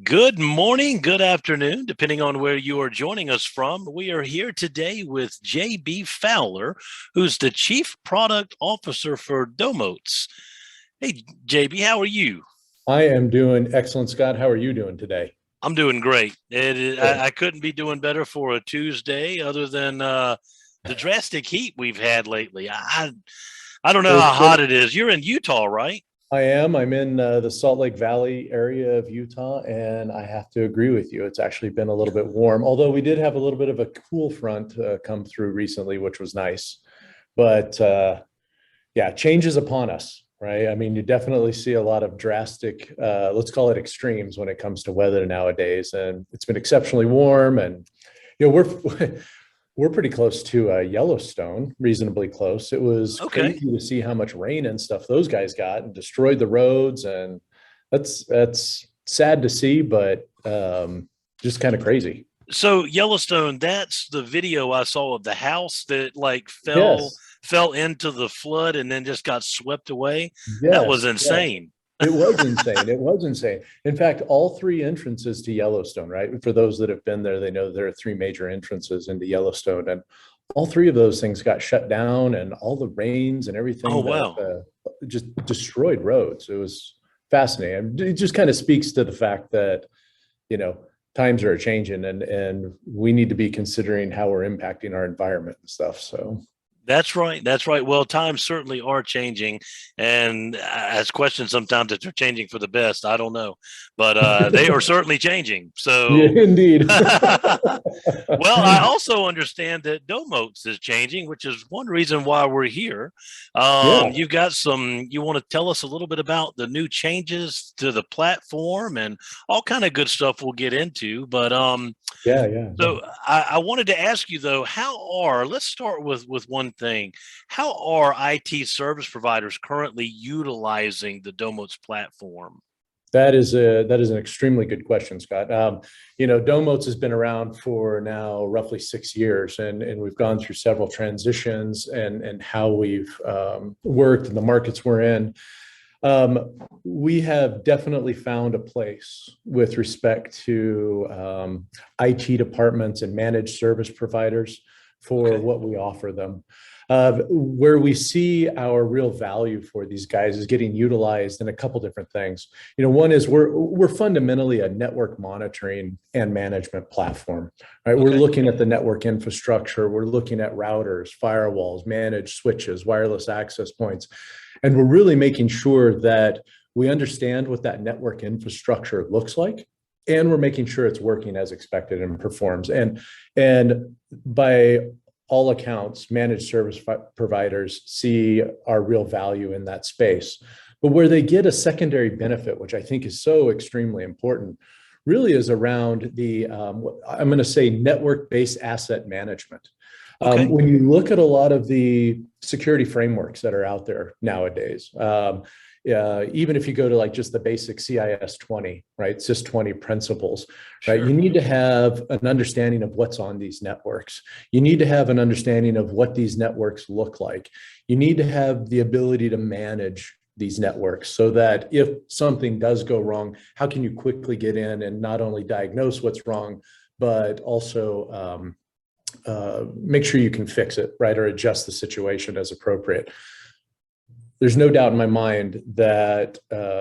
Good morning, good afternoon, depending on where you are joining us from. We are here today with JB Fowler, who's the Chief Product Officer for Domotz. Hey, JB, how are you? I am doing excellent, Scott. How are you doing today? I'm doing great. Good. I couldn't be doing better for a Tuesday other than the drastic heat we've had lately. I don't know how hot it is. You're in Utah, right? I am. I'm in the Salt Lake Valley area of Utah, and I have to agree with you. It's actually been a little bit warm, although we did have a little bit of a cool front come through recently, which was nice. But yeah, change is upon us, right? I mean, you definitely see a lot of drastic, let's call it extremes when it comes to weather nowadays. And it's been exceptionally warm, and we're we're pretty close to Yellowstone, reasonably close. It was Okay. crazy to see how much rain and stuff those guys got and destroyed the roads, and that's sad to see, but just kind of crazy. So Yellowstone, that's the video I saw of the house that like Yes, fell into the flood and then just got swept away. That was yes, yes. insane. It was insane. It was insane. In fact, all three entrances to Yellowstone, right? For those that have been there, they know there are three major entrances into Yellowstone, and all three of those things got shut down, and all the rains and Oh everything that wow. just destroyed roads. It was fascinating. It just kind of speaks to the fact that, you know, times are changing, and we need to be considering how we're impacting our environment and stuff. So That's right. That's right. Well, times certainly are changing, and I ask questions sometimes if they're changing for the best. I don't know, but they are certainly changing. yeah, So, indeed. well, I also understand that Domotz is changing, which is one reason why we're here. Yeah, You've got some. You want to tell us a little bit about the new changes to the platform and all kind of good stuff we'll get into. But yeah, yeah, yeah. so I wanted to ask you though, let's start with one thing. How are IT service providers currently utilizing the Domotz platform? That is an extremely good question, Scott. Domotz has been around for now roughly 6 years, and we've gone through several transitions and how we've worked and the markets we're in. We have definitely found a place with respect to IT departments and managed service providers for Okay. what we offer them. Where we see our real value for these guys is getting utilized in a couple different things. One is we're fundamentally a network monitoring and management platform, right? We're Okay. looking at the network infrastructure, we're looking at routers, firewalls, managed switches, wireless access points, and we're really making sure that we understand what that network infrastructure looks like, and we're making sure it's working as expected and performs. And by all accounts, managed service providers see our real value in that space. But where they get a secondary benefit, which I think is so extremely important, really is around the, I'm going to say, network-based asset management. Okay. When you look at a lot of the security frameworks that are out there nowadays, even if you go to like just the basic CIS 20, right, CIS 20 principles, right, you Sure. need to have an understanding of what's on these networks. You need to have an understanding of what these networks look like. You need to have the ability to manage these networks so that if something does go wrong, how can you quickly get in and not only diagnose what's wrong, but also make sure you can fix it, right, or adjust the situation as appropriate. There's no doubt in my mind that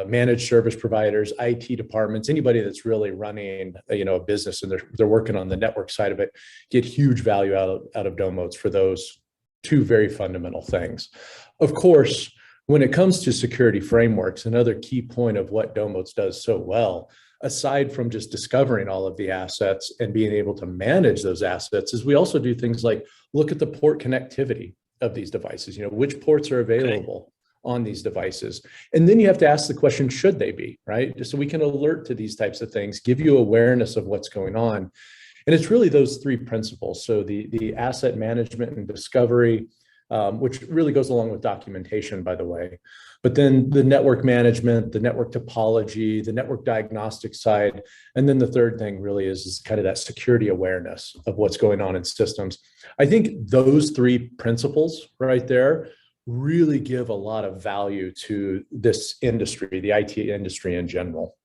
managed service providers, IT departments, anybody that's really running a business and they're working on the network side of it, get huge value out of Domotz for those two very fundamental things. Of course, when it comes to security frameworks, another key point of what Domotz does so well, aside from just discovering all of the assets and being able to manage those assets, is we also do things like look at the port connectivity of these devices, which ports are Okay. available on these devices. And then you have to ask the question, should they be, right? So we can alert to these types of things, give you awareness of what's going on. And it's really those three principles. So the asset management and discovery, which really goes along with documentation, by the way. But then the network management, the network topology, the network diagnostic side. And then the third thing really is kind of that security awareness of what's going on in systems. I think those three principles right there really give a lot of value to this industry, the IT industry in general.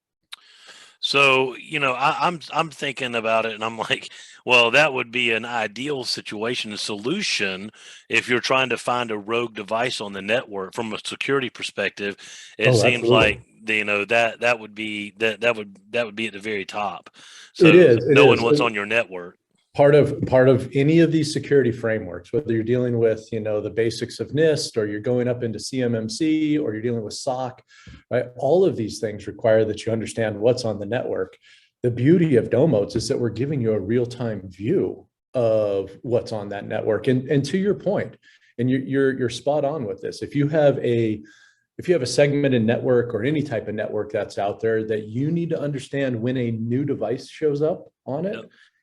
So, I'm thinking about it and I'm like, well, that would be an ideal situation and solution if you're trying to find a rogue device on the network from a security perspective. It Oh, seems like absolutely. that would be that would be at the very top. It So is. It knowing is. what's on your network. Part of any of these security frameworks, whether you're dealing with, the basics of NIST, or you're going up into CMMC, or you're dealing with SOC, right? All of these things require that you understand what's on the network. The beauty of Domotz is that we're giving you a real-time view of what's on that network. And to your point, and you're spot on with this. If you have a segmented network or any type of network that's out there that you need to understand when a new device shows up on it,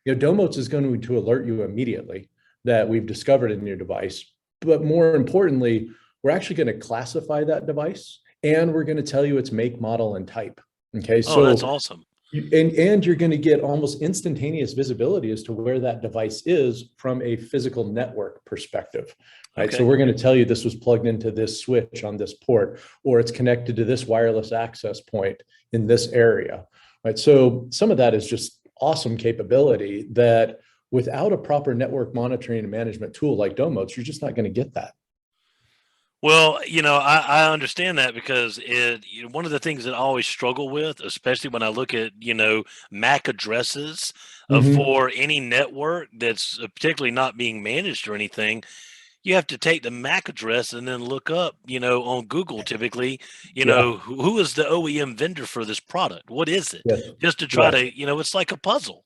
Yep. Domotz is going to alert you immediately that we've discovered a new device. But more importantly, we're actually going to classify that device, and we're going to tell you its make, model, and type. Okay, Oh, that's so awesome. and you're going to get almost instantaneous visibility as to where that device is from a physical network perspective, right? So Okay. we're going to tell you this was plugged into this switch on this port, or it's connected to this wireless access point in this area, right? So some of that is just awesome capability that without a proper network monitoring and management tool like Domotz, you're just not going to get that. Well, I understand that because one of the things that I always struggle with, especially when I look at, MAC addresses Mhm. for any network that's particularly not being managed or anything, you have to take the MAC address and then look up, on Google typically, Yeah. who is the OEM vendor for this product? What is it? Yes. Just to try Yes. to, it's like a puzzle.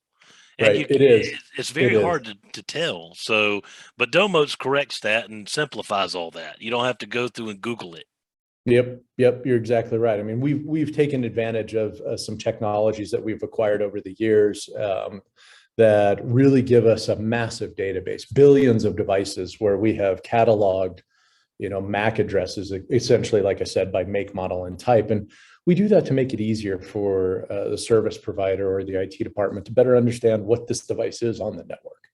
And Right. It is. it's It very is. hard to tell. So, but Domotz corrects that and simplifies all that. You don't have to go through and Google it. Yep, yep, you're exactly right. I mean, we've taken advantage of some technologies that we've acquired over the years, that really give us a massive database, billions of devices where we have cataloged, MAC addresses, essentially, like I said, by make, model, and type. And we do that to make it easier for the service provider or the IT department to better understand what this device is on the network.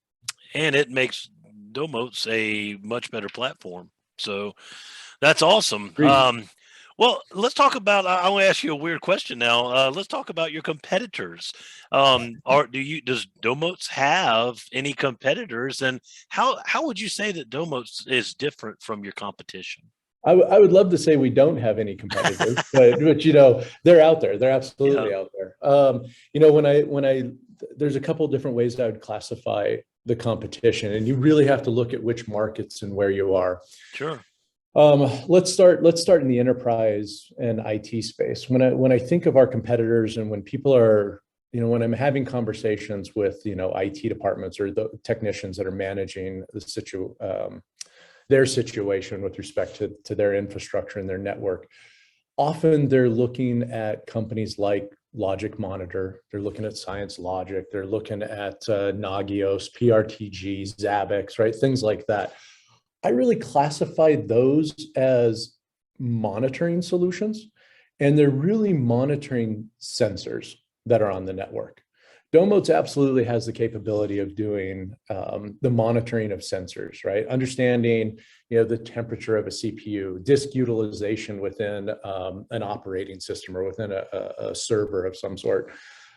And it makes Domotz a much better platform. So that's awesome. Agreed. Well, let's talk about. I want to ask you a weird question now. Let's talk about your competitors. Does Domotz have any competitors, and how would you say that Domotz is different from your competition? I would love to say we don't have any competitors, but they're out there. They're Yeah, absolutely out there. When I there's a couple of different ways I would classify the competition, and you really have to look at which markets and where you are. sure. Let's start in the enterprise and IT space. When I think of our competitors, and when people are, when I'm having conversations with, IT departments or the technicians that are managing their situation with respect to their infrastructure and their network, often they're looking at companies like Logic Monitor, they're looking at Science Logic, they're looking at Nagios, PRTG, Zabbix, right? Things like that. I really classify those as monitoring solutions, and they're really monitoring sensors that are on the network. Domotz absolutely has the capability of doing the monitoring of sensors, right? Understanding, the temperature of a CPU, disk utilization within an operating system or within a server of some sort.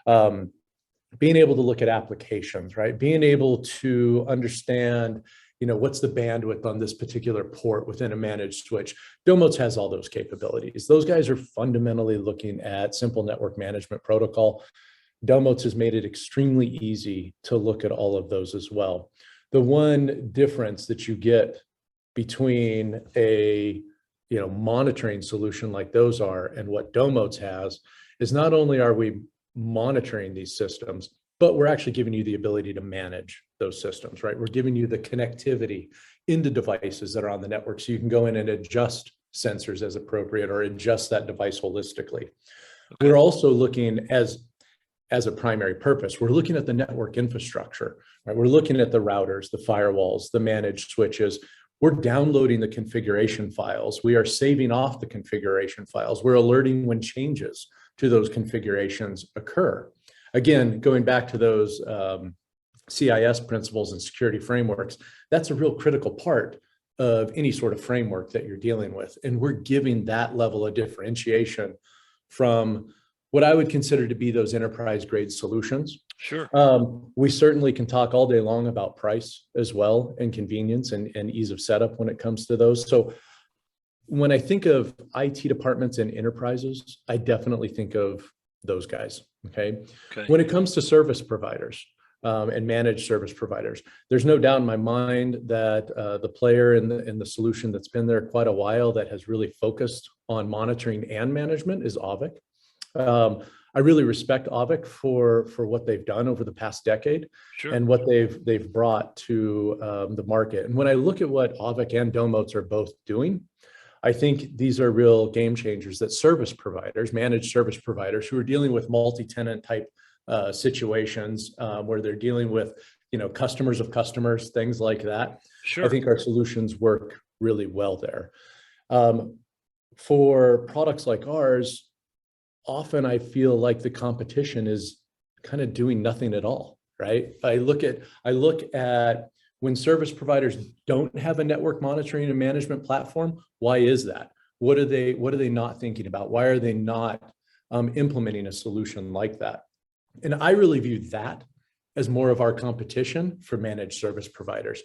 Being able to look at applications, right? Being able to understand, what's the bandwidth on this particular port within a managed switch. Domotz has all those capabilities. Those guys are fundamentally looking at simple network management protocol. Domotz has made it extremely easy to look at all of those as well. The one difference that you get between a monitoring solution like those are and what Domotz has is not only are we monitoring these systems, but we're actually giving you the ability to manage those systems, right? We're giving you the connectivity into devices that are on the network, so you can go in and adjust sensors as appropriate or adjust that device holistically. Okay. We're also looking as a primary purpose, we're looking at the network infrastructure, right? We're looking at the routers, the firewalls, the managed switches. We're downloading the configuration files. We are saving off the configuration files. We're alerting when changes to those configurations occur. Again, going back to those CIS principles and security frameworks, that's a real critical part of any sort of framework that you're dealing with. And we're giving that level of differentiation from what I would consider to be those enterprise grade solutions. Sure. We certainly can talk all day long about price as well, and convenience and ease of setup when it comes to those. So when I think of IT departments and enterprises, I definitely think of those guys. Okay. When it comes to service providers and managed service providers, there's no doubt in my mind that the player in the solution that's been there quite a while that has really focused on monitoring and management is AVIC. I really respect AVIC for what they've done over the past decade. Sure. And what they've brought to the market. And when I look at what AVIC and Domotz are both doing, I think these are real game changers that service providers, managed service providers who are dealing with multi-tenant type situations where they're dealing with, customers of customers, things like that. Sure. I think our solutions work really well there. For products like ours, often I feel like the competition is kind of doing nothing at all, right? I look at when service providers don't have a network monitoring and management platform, why is that? What are they not thinking about? Why are they not implementing a solution like that? And I really view that as more of our competition for managed service providers.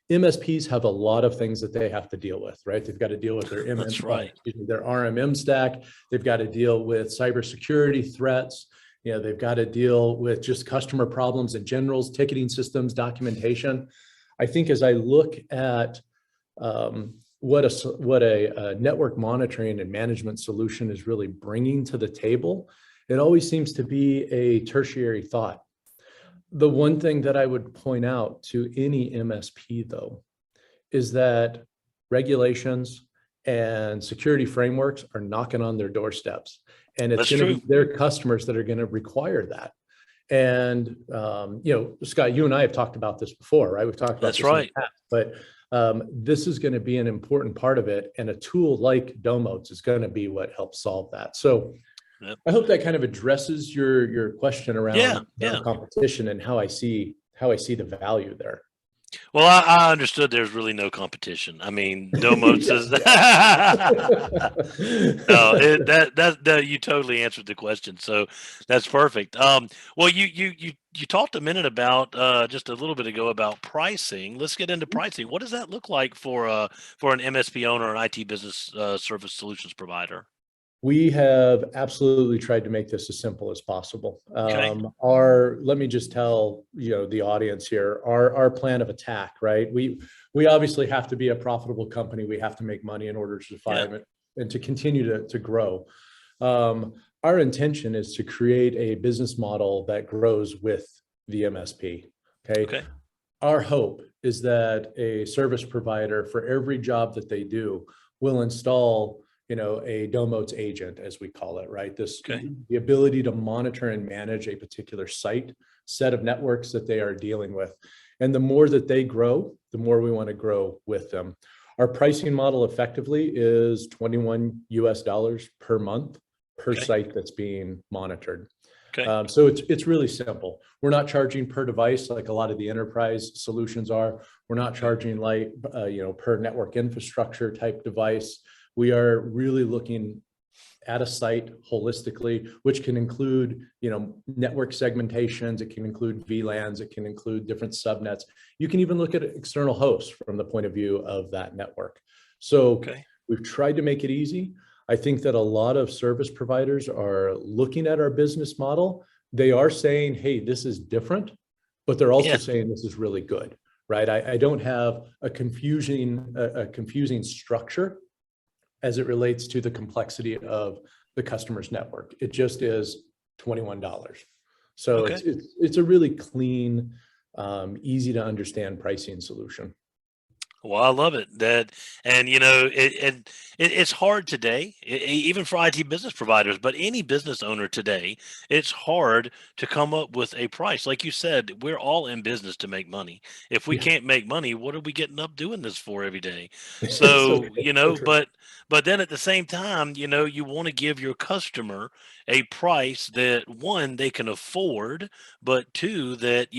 MSPs have a lot of things that they have to deal with, right? They've got to deal with their their RMM stack. They've got to deal with cybersecurity threats. They've got to deal with just customer problems in general, ticketing systems, documentation. I think as I look at what a network monitoring and management solution is really bringing to the table, it always seems to be a tertiary thought. The one thing that I would point out to any MSP, though, is that regulations and security frameworks are knocking on their doorsteps, and it's going to be their customers that are going to require that. And, Scott, you and I have talked about this before, right? We've talked about this in the past, but this is going to be an important part of it. And a tool like Domotz is going to be what helps solve that. So I hope that kind of addresses your question around competition and how I see the value there. Well, I understood there's really no competition. I mean, Domotz is that you totally answered the question. So that's perfect. Well, you talked a minute about just a little bit ago about pricing. Let's get into pricing. What does that look like for an MSP owner, an IT business service solutions provider? We have absolutely tried to make this as simple as possible. Let me just tell the audience here, our plan of attack, right? We obviously have to be a profitable company. We have to make money in order to survive it and to continue to grow. Our intention is to create a business model that grows with the MSP. Okay. Our hope is that a service provider, for every job that they do, will install a Domotz agent, as we call it, right? The ability to monitor and manage a particular set of networks that they are dealing with. And the more that they grow, the more we want to grow with them. Our pricing model effectively is $21 per month per site that's being monitored. So it's really simple. We're not charging per device like a lot of the enterprise solutions are. We're not charging like per network infrastructure type device. We are really looking at a site holistically, which can include, network segmentations. It can include VLANs. It can include different subnets. You can even look at external hosts from the point of view of that network. So we've tried to make it easy. I think that a lot of service providers are looking at our business model. They are saying, hey, this is different, but they're also saying this is really good, right? I don't have a confusing structure as it relates to the complexity of the customer's network. It just is $21. So it's a really clean, easy to understand pricing solution. Well, I love it. It's hard today, even for IT business providers, but any business owner today, it's hard to come up with a price. Like you said, we're all in business to make money. If we can't make money, what are we getting up doing this for every day? So, but then at the same time, you want to give your customer a price that, one, they can afford, but two, that,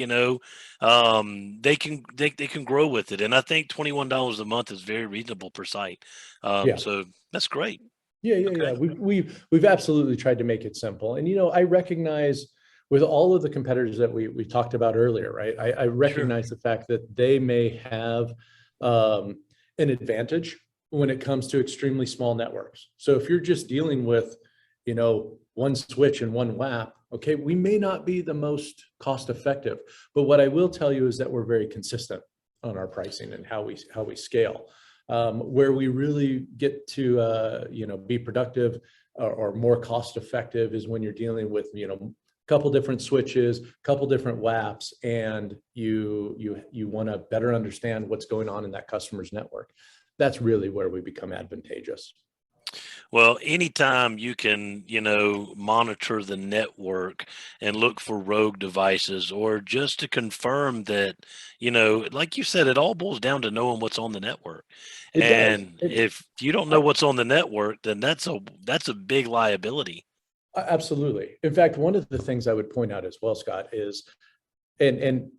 they can grow with it. And I think $21 a month is very reasonable per site. So that's great. Yeah. Okay. We've absolutely tried to make it simple. And, I recognize with all of the competitors that we talked about earlier, right? I Sure. recognize the fact that they may have an advantage when it comes to extremely small networks. So if you're just dealing with, one switch and one WAP, okay, we may not be the most cost effective. But what I will tell you is that we're very consistent on our pricing and how we scale. Where we really get to be productive or more cost effective is when you're dealing with a couple different switches, couple different WAPs, and you want to better understand what's going on in that customer's network. That's really where we become advantageous. Well, anytime you can, monitor the network and look for rogue devices, or just to confirm that, like you said, it all boils down to knowing what's on the network. It does. And if you don't know what's on the network, then that's a big liability. Absolutely. In fact, one of the things I would point out as well, Scott, is, and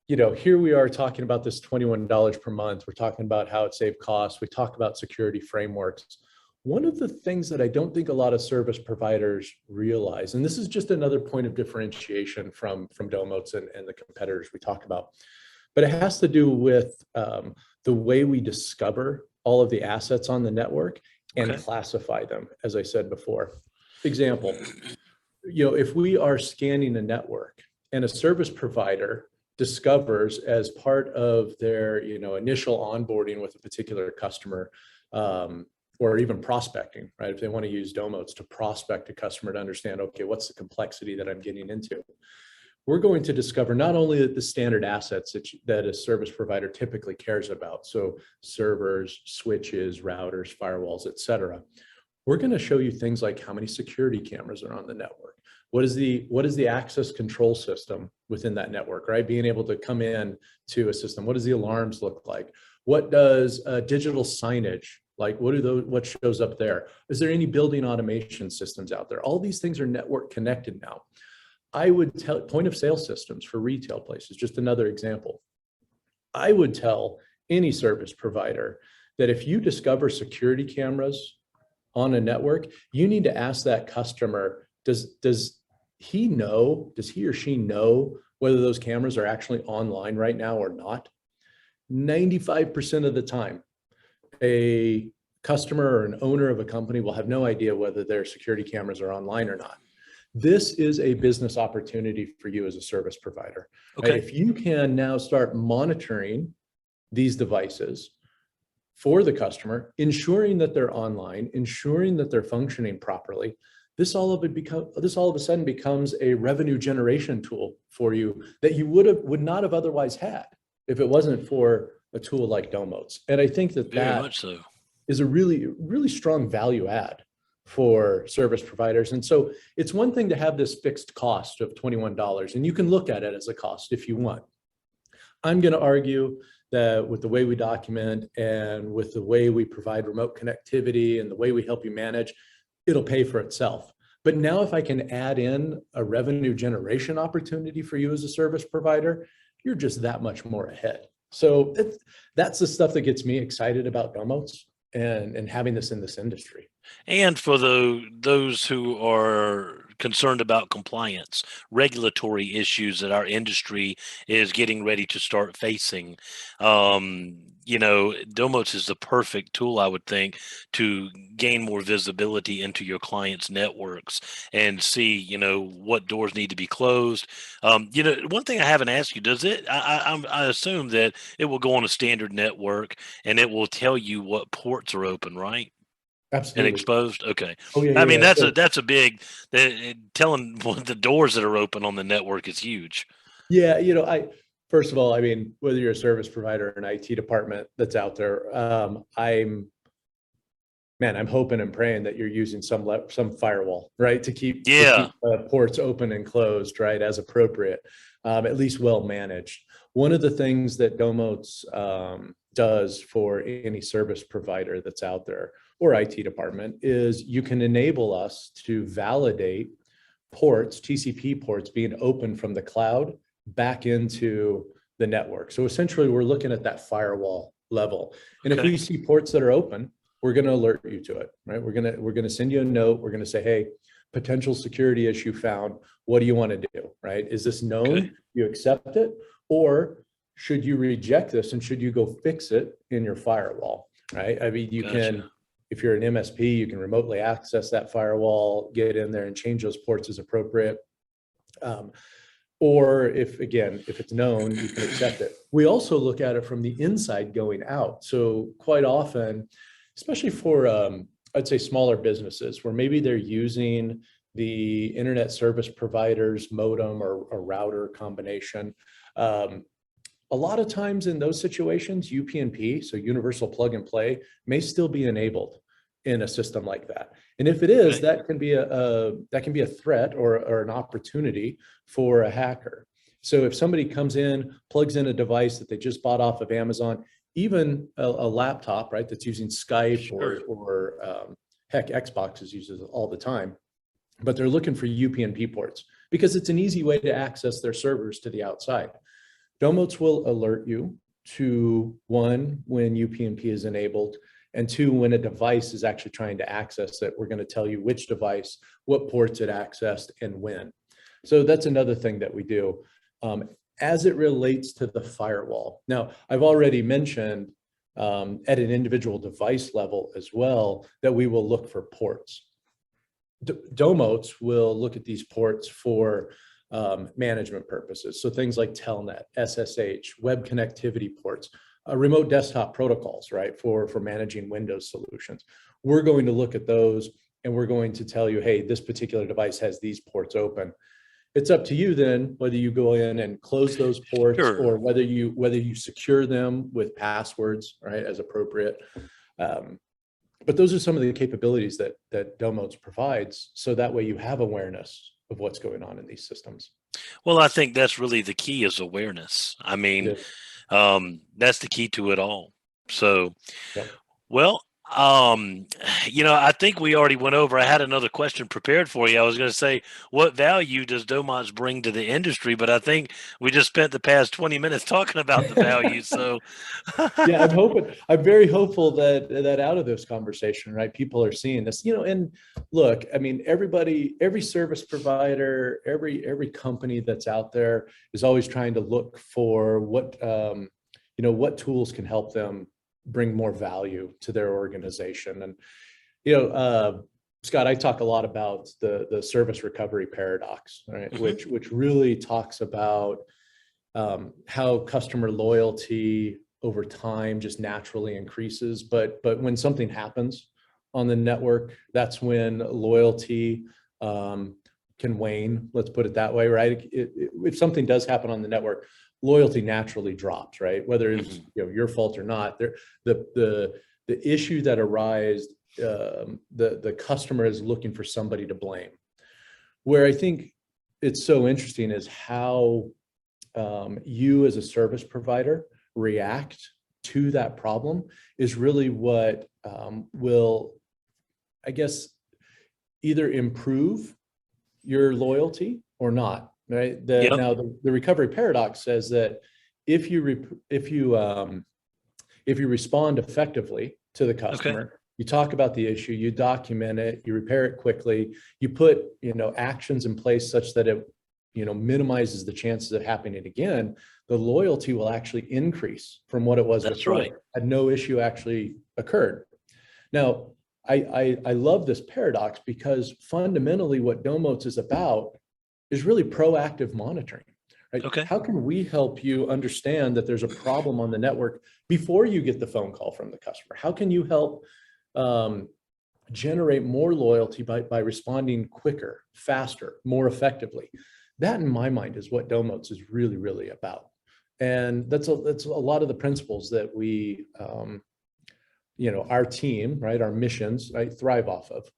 here we are talking about this $21 per month. We're talking about how it saved costs. We talk about security frameworks. One of the things that I don't think a lot of service providers realize, and this is just another point of differentiation from Domotz and the competitors we talk about, but it has to do with the way we discover all of the assets on the network and Okay. classify them, as I said before. Example, if we are scanning a network and a service provider discovers as part of their, initial onboarding with a particular customer, or even prospecting, right? If they want to use Domotz to prospect a customer to understand, okay, what's the complexity that I'm getting into? We're going to discover not only the standard assets that a service provider typically cares about, so servers, switches, routers, firewalls, et cetera. We're going to show you things like how many security cameras are on the network. What is the access control system within that network, right? Being able to come in to a system. What does the alarms look like? What does digital signage, like what shows up there? Is there any building automation systems out there? All these things are network connected now. I would tell point of sale systems for retail places, just another example. I would tell any service provider that if you discover security cameras on a network, you need to ask that customer, does he or she know whether those cameras are actually online right now or not? 95% of the time, a customer or an owner of a company will have no idea whether their security cameras are online or not. This is a business opportunity for you as a service provider. Okay. Right? If you can now start monitoring these devices for the customer, ensuring that they're online, ensuring that they're functioning properly, this all of a sudden becomes a revenue generation tool for you that you would not have otherwise had if it wasn't for a tool like Domotz. And I think that Very much so. is a really, really strong value add for service providers. And so it's one thing to have this fixed cost of $21, and you can look at it as a cost if you want. I'm going to argue that with the way we document and with the way we provide remote connectivity and the way we help you manage, it'll pay for itself. But now if I can add in a revenue generation opportunity for you as a service provider, you're just that much more ahead. So that's the stuff that gets me excited about Domotz and having this in this industry. And for those who are concerned about compliance, regulatory issues that our industry is getting ready to start facing, Domotz is the perfect tool, I would think, to gain more visibility into your clients' networks and see, what doors need to be closed. One thing I haven't asked you, does it? I assume that it will go on a standard network and it will tell you what ports are open, right? And Absolutely. exposed. Okay. Oh yeah. I mean, Yeah. that's a big telling the doors that are open on the network is huge. Yeah. First of all, I mean, whether you're a service provider or an IT department that's out there, I'm hoping and praying that you're using some firewall, right, to keep Yeah. ports open and closed, right, as appropriate, at least well managed. One of the things that Domotz does for any service provider that's out there or IT department is you can enable us to validate ports, TCP ports being open from the cloud back into the network. So essentially, we're looking at that firewall level. And if Okay. we see ports that are open, we're going to alert you to it, right? We're going to send you a note. We're going to say, hey, potential security issue found. What do you want to do, right? Is this known? Okay. You accept it? Or should you reject this and should you go fix it in your firewall, right? I mean, you can, if you're an MSP, you can remotely access that firewall, get in there and change those ports as appropriate. Or if it's known, you can accept it. We also look at it from the inside going out. So quite often, especially for, I'd say smaller businesses where maybe they're using the internet service provider's modem or router combination. A lot of times in those situations, UPnP, so universal plug and play, may still be enabled in a system like that. And if it is, that can be a threat or an opportunity for a hacker. So if somebody comes in, plugs in a device that they just bought off of Amazon, even a laptop, right, that's using Skype or heck, Xboxes uses it all the time, but they're looking for UPnP ports because it's an easy way to access their servers to the outside. Domotz will alert you to, one, when UPnP is enabled, and two, when a device is actually trying to access it. We're going to tell you which device, what ports it accessed, and when. So that's another thing that we do. As it relates to the firewall. Now, I've already mentioned at an individual device level as well that we will look for ports. Domotz will look at these ports for management purposes. So things like Telnet, SSH, web connectivity ports, remote desktop protocols, right, for managing Windows solutions. We're going to look at those and we're going to tell you, hey, this particular device has these ports open. It's up to you then whether you go in and close those ports or whether you secure them with passwords, right, as appropriate. But those are some of the capabilities that Domotz provides, so that way you have awareness of what's going on in these systems. Well, I think that's really the key is awareness. I mean, that's the key to it all. So, well, I think we already went over. I had another question prepared for you. I was going to say, what value does Domotz bring to the industry? But I think we just spent the past 20 minutes talking about the value. So, yeah, I'm very hopeful that out of this conversation, right, people are seeing this, and look, I mean, every service provider, every company that's out there is always trying to look for what tools can help them bring more value to their organization. And, Scott, I talk a lot about the service recovery paradox, right? Which really talks about how customer loyalty over time just naturally increases. But when something happens on the network, that's when loyalty can wane. Let's put it that way, right? If something does happen on the network, loyalty naturally drops, right? Whether it's your fault or not. The issue that arises, the customer is looking for somebody to blame. Where I think it's so interesting is how you as a service provider react to that problem is really what will, I guess, either improve your loyalty or not. Right. Now the recovery paradox says that if you respond effectively to the customer, you talk about the issue, you document it, you repair it quickly, you put actions in place such that it minimizes the chances of happening again, the loyalty will actually increase from what it was before. And no issue actually occurred. Now, I love this paradox because fundamentally what Domotz is about is really proactive monitoring, right? How can we help you understand that there's a problem on the network before you get the phone call from the customer? How can you help generate more loyalty by responding quicker, faster, more effectively? That, in my mind, is what Domotz is really, really about. And that's a lot of the principles that we, our team, right, our missions, right, thrive off of.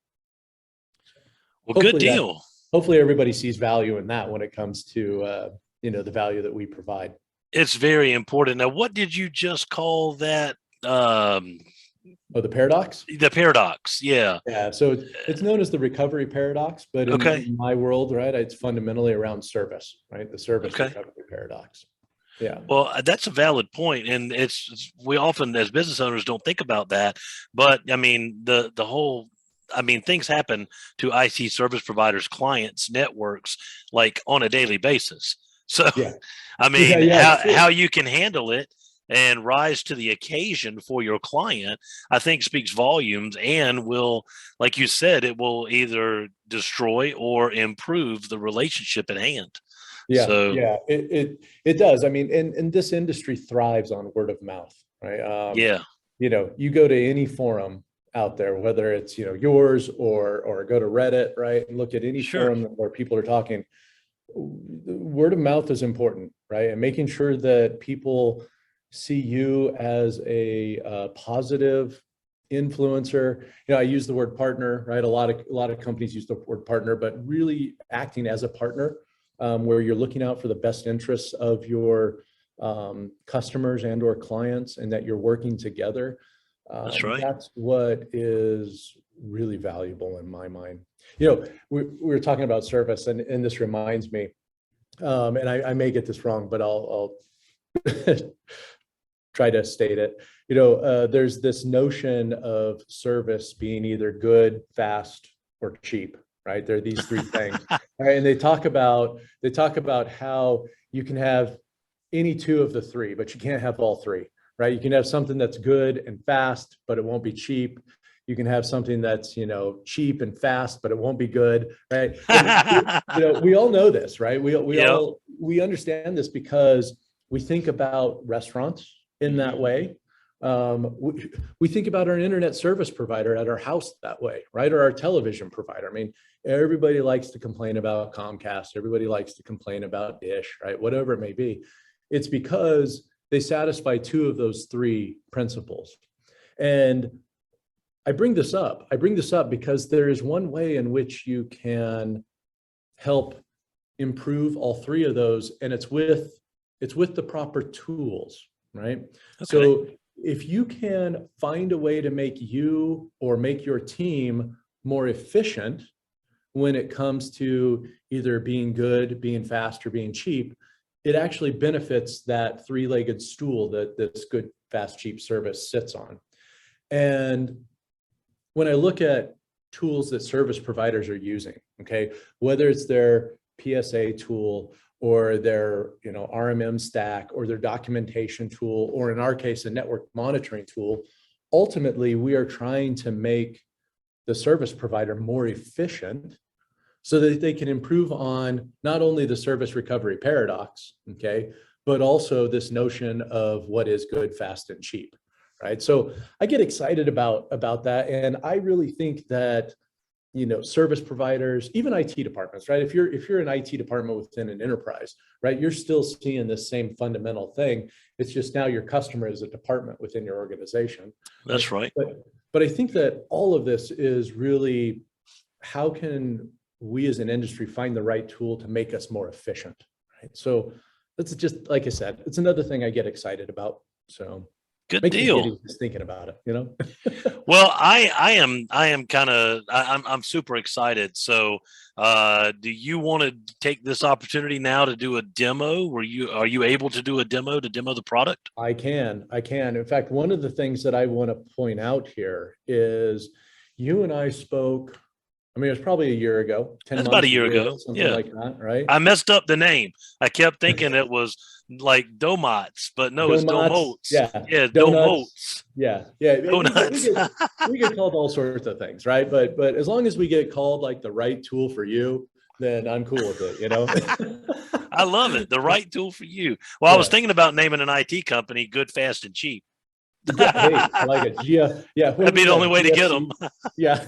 Well, good deal. Hopefully everybody sees value in that when it comes to, the value that we provide. It's very important. Now, what did you just call that? The paradox? The paradox, yeah. Yeah, so it's known as the recovery paradox, but in my world, right, it's fundamentally around service, right? The service recovery paradox. Yeah. Well, that's a valid point, and we often as business owners don't think about that. But I mean, the whole, I mean, things happen to IT service providers, clients, networks, like on a daily basis. So, Yeah. I Yeah. mean, Yeah. how you can handle it and rise to the occasion for your client, I think speaks volumes, and will, like you said, it will either destroy or improve the relationship at hand. Yeah, So, yeah, it does. I mean, and this industry thrives on word of mouth, right? yeah, You go to any forum out there, whether it's yours or go to Reddit, right, and look at any sure. forum where people are talking. Word of mouth is important, right? And making sure that people see you as a positive influencer. I use the word partner, right? A lot of companies use the word partner, but really acting as a partner, where you're looking out for the best interests of your customers and or clients, and that you're working together. That's right. That's what is really valuable in my mind. We were talking about service, and this reminds me, and I may get this wrong, but I'll try to state it. There's this notion of service being either good, fast, or cheap, right? There are these three things, right? And they talk about how you can have any two of the three, but you can't have all three, right? You can have something that's good and fast, but it won't be cheap. You can have something that's cheap and fast, but it won't be good, right? And, we all know this, right? Yep. We understand this because we think about restaurants in that way. We think about our internet service provider at our house that way, right? Or our television provider. I mean, everybody likes to complain about Comcast. Everybody likes to complain about Dish, right? Whatever it may be. It's because they satisfy two of those three principles. And I bring this up because there is one way in which you can help improve all three of those, and it's with the proper tools, right? Okay. So if you can find a way to make you or make your team more efficient when it comes to either being good, being fast, or being cheap, it actually benefits that three-legged stool that this good, fast, cheap service sits on. And when I look at tools that service providers are using, okay, whether it's their PSA tool or their RMM stack or their documentation tool, or in our case, a network monitoring tool, ultimately we are trying to make the service provider more efficient so that they can improve on not only the service recovery paradox, okay, but also this notion of what is good, fast, and cheap, right? So I get excited about that, and I really think that service providers, even IT departments, right? If you're an IT department within an enterprise, right, you're still seeing this same fundamental thing. It's just now your customer is a department within your organization. That's right. But I think that all of this is really, how can we as an industry find the right tool to make us more efficient, right? So that's just, like I said, it's another thing I get excited about. So good makes deal. me giddy just thinking about it, Well, I'm super excited. So, do you want to take this opportunity now to do a demo? Are you able to do a demo to demo the product? I can. In fact, one of the things that I want to point out here is you and I spoke, I mean, it was probably a year ago, 10 That's months, about a year ago. something Yeah. like that, right? I messed up the name. I kept thinking it was like Domotz, but no, it's Domotz. Yeah. Domotz. Yeah. Donuts. We get called all sorts of things, right? But as long as we get called like the right tool for you, then I'm cool with it, I love it. The right tool for you. Well, I was thinking about naming an IT company Good, Fast, and Cheap. Yeah, hey, I like it. Yeah. That'd be the only way to get them. Yeah.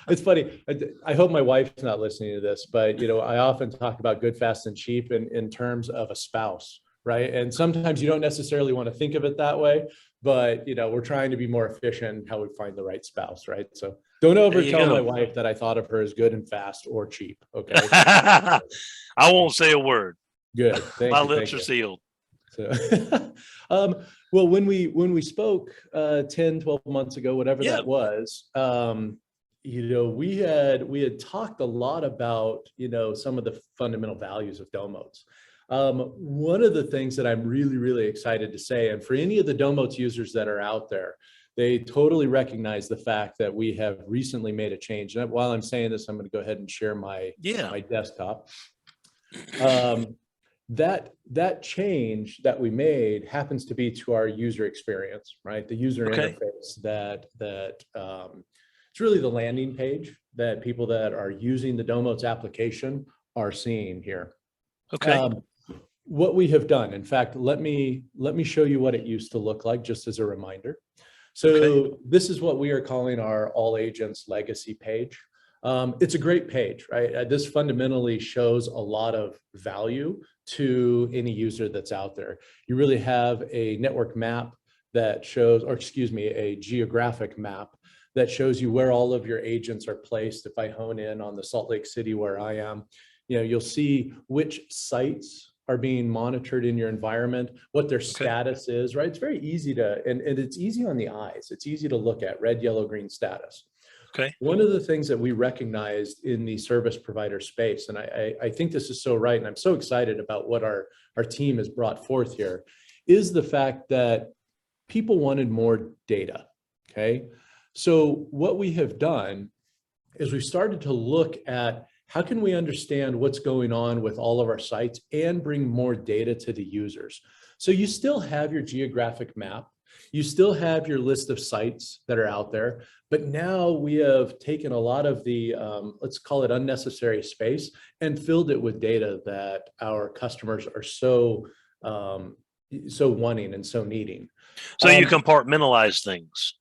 It's funny. I hope my wife's not listening to this, but I often talk about good, fast, and cheap in terms of a spouse, right? And sometimes you don't necessarily want to think of it that way, but we're trying to be more efficient in how we find the right spouse, right? So don't ever tell my wife that I thought of her as good and fast or cheap, okay? I won't say a word. Good. My lips are sealed. So, well, when we spoke 10, 12 months ago, whatever that was, we had talked a lot about, some of the fundamental values of Domotz. One of the things that I'm really, really excited to say, and for any of the Domotz users that are out there, they totally recognize the fact that we have recently made a change. And while I'm saying this, I'm going to go ahead and share my desktop. That change that we made happens to be to our user experience, right? The user interface that it's really the landing page that people that are using the Domotz application are seeing here. What we have done, in fact, let me show you what it used to look like just as a reminder. So this is what we are calling our all agents legacy page. It's a great page, right? This fundamentally shows a lot of value to any user that's out there. You really have a network map that shows, or excuse me, a geographic map that shows you where all of your agents are placed. If I hone in on the Salt Lake City where I am, you'll see which sites are being monitored in your environment, what their status is, right? It's very easy to, and it's easy on the eyes. It's easy to look at red, yellow, green status. One of the things that we recognized in the service provider space, and I think this is so right, and I'm so excited about what our team has brought forth here, is the fact that people wanted more data, So what we have done is we've started to look at how can we understand what's going on with all of our sites and bring more data to the users. So you still have your geographic map, you still have your list of sites that are out there, but now we have taken a lot of the, let's call it unnecessary space, and filled it with data that our customers are so wanting and so needing. So you compartmentalize things.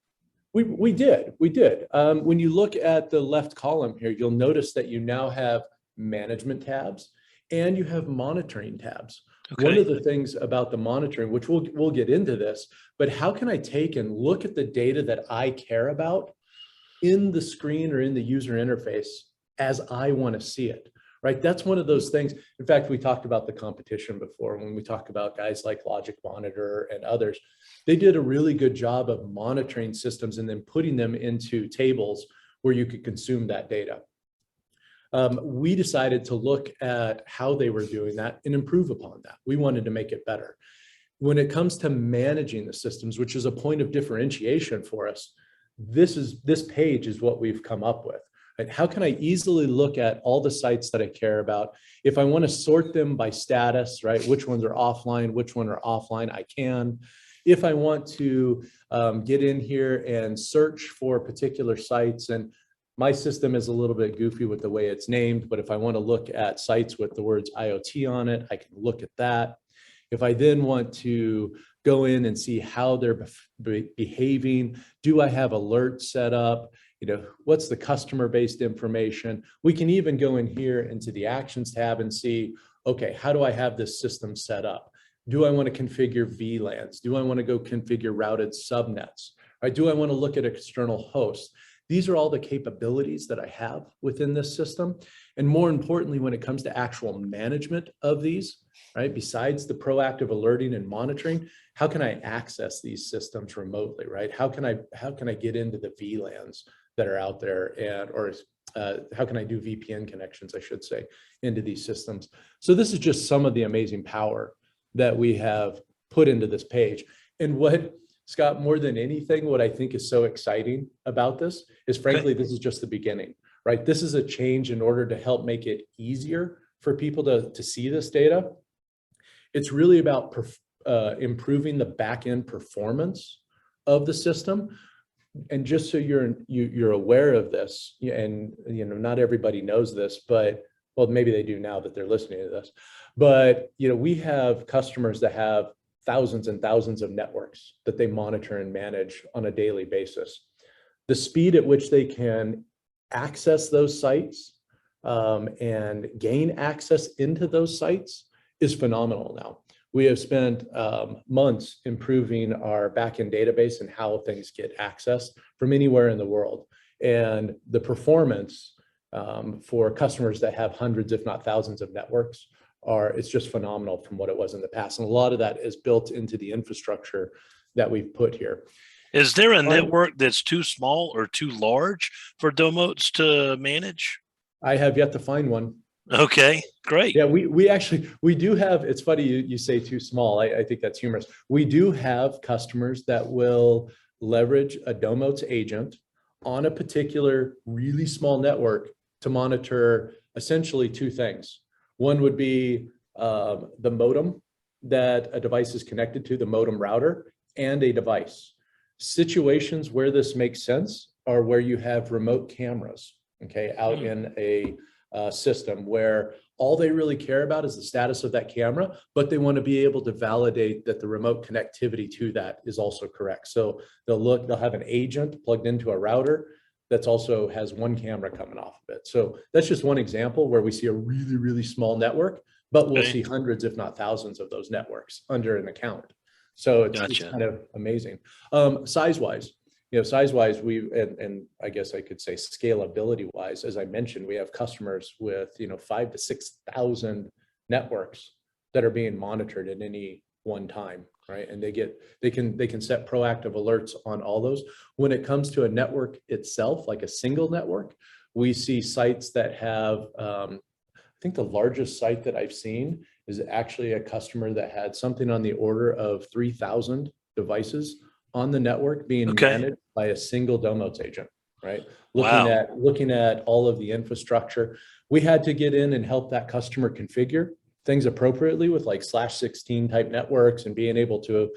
We did. When you look at the left column here, you'll notice that you now have management tabs and you have monitoring tabs. One of the things about the monitoring, which we'll get into this, but how can I take and look at the data that I care about in the screen or in the user interface as I want to see it, right? That's one of those things. In fact, we talked about the competition before when we talked about guys like Logic Monitor and others. They did a really good job of monitoring systems and then putting them into tables where you could consume that data. We decided to look at how they were doing that and improve upon that. We wanted to make it better. When it comes to managing the systems, which is a point of differentiation for us, this page is what we've come up with. Right? How can I easily look at all the sites that I care about? If I want to sort them by status, right? Which ones are offline, which one are offline, I can. If I want to get in here and search for particular sites, and my system is a little bit goofy with the way it's named, but if I want to look at sites with the words IoT on it, I can look at that. If I then want to go in and see how they're behaving, do I have alerts set up? What's the customer-based information? We can even go in here into the Actions tab and see, okay, how do I have this system set up? Do I want to configure VLANs? Do I want to go configure routed subnets? Right? Do I want to look at external hosts? These are all the capabilities that I have within this system. And more importantly, when it comes to actual management of these, right, besides the proactive alerting and monitoring, how can I access these systems remotely, right? How can I get into the VLANs that are out there, or how can I do VPN connections, I should say, into these systems? So this is just some of the amazing power that we have put into this page. And what, Scott, more than anything, what I think is so exciting about this is, frankly, this is just the beginning, right? This is a change in order to help make it easier for people to see this data. It's really about improving the back-end performance of the system. And just so you're aware of this, and not everybody knows this, but well, maybe they do now that they're listening to this, but we have customers that have thousands and thousands of networks that they monitor and manage on a daily basis. The speed at which they can access those sites and gain access into those sites is phenomenal now. We have spent months improving our backend database and how things get accessed from anywhere in the world. And the performance for customers that have hundreds, if not thousands of networks it's just phenomenal from what it was in the past. And a lot of that is built into the infrastructure that we've put here. Is there a network that's too small or too large for Domotz to manage? I have yet to find one. Okay, great. Yeah, we actually, we do have, it's funny you say too small. I think that's humorous. We do have customers that will leverage a Domotz agent on a particular really small network to monitor essentially two things. One would be the modem that a device is connected to, the modem router, and a device. Situations where this makes sense are where you have remote cameras, okay, out in a system where all they really care about is the status of that camera, but they want to be able to validate that the remote connectivity to that is also correct. So they'll have an agent plugged into a router that's also has one camera coming off of it. So that's just one example where we see a really, really small network, but we'll see hundreds, if not thousands of those networks under an account. So it's kind of amazing. Size-wise, size-wise, and I guess I could say scalability-wise, as I mentioned, we have customers with 5,000 to 6,000 networks that are being monitored at any one time, right? And they can set proactive alerts on all those. When it comes to a network itself, like a single network, we see sites that have, I think the largest site that I've seen is actually a customer that had something on the order of 3,000 devices on the network being managed by a single Domotz agent, right? Looking at all of the infrastructure. We had to get in and help that customer configure things appropriately with like /16 type networks and being able to